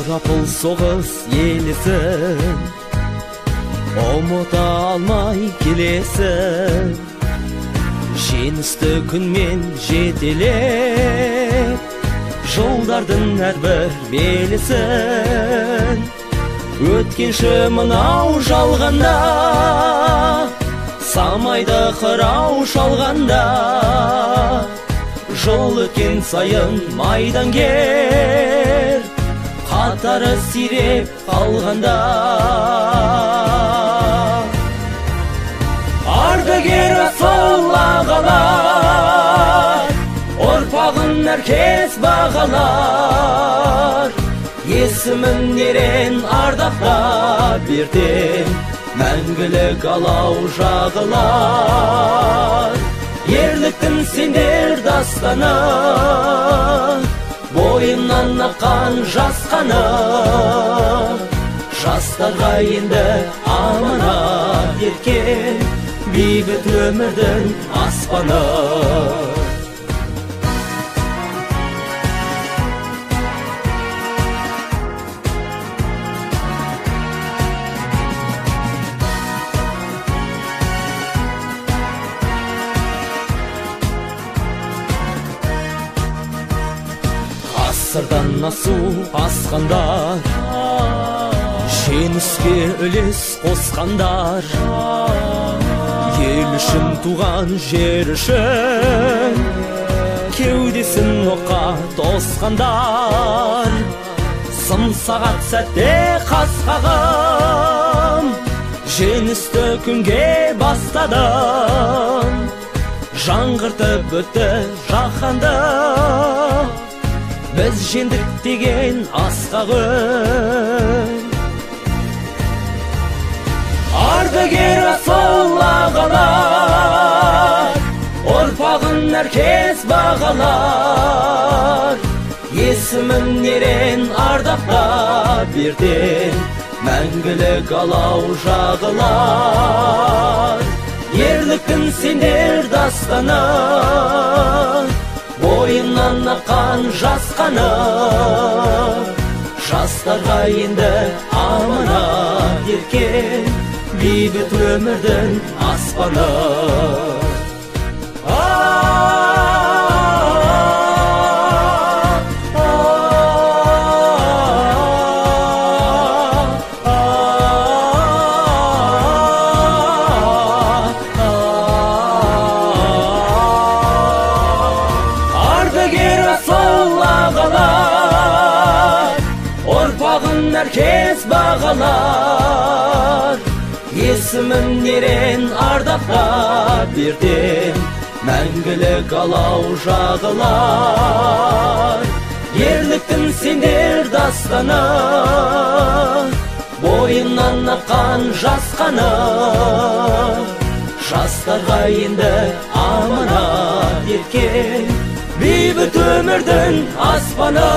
Sorapıl soğuz yelisin, umuda almay kilesin. Жеңісті күнмен жетелеп, жолдардың әрбір белесін. Өткенші мынау жалғанда, самайды қырау шалғанда. Жол өткен сайын майдангер, қатары сиреп қалғанда. Ардагер асыл ағалар, ұрпағын әркез бағалар. Есімін ерен ардаққа берден, мәңгілік алау жағылар. Ерліктің сендер дастаны, бойымнан аққан жас қаны. Жастарға енді аманат еткен, бейбіт өмірдің аспаны. Ғасырдан асу асқандар, жеңіске үлес қосқандар. Ел үшін туған жер үшін, кеудесін оққа тосқандар. Сын сағат сәтте қас қағым, жеңісті күнге бастадым. Жаңғыртып өтті жаһанды, біз жеңдік деген асқақ үн. Ардагер асыл ағалар, ұрпағын әркез бағалар. Есімін ерен ардаққа берден, мәңгілік алау жағылар. Ерліктің сендер дастаны, бойымнан аққан жас қаны. Жастарға енді аманат еткен, бейбіт өмірдің аспаны. Ардагер асыл ағалар, ұрпағын әркез бағалар. Есімін ерен ардаққа берден, мәңгілік алау жағылар. Ерліктің сендер дастаны, бойымнан аққан жас қаны. Жастарға енді аманат еткен, бейбіт өмірдің аспаны.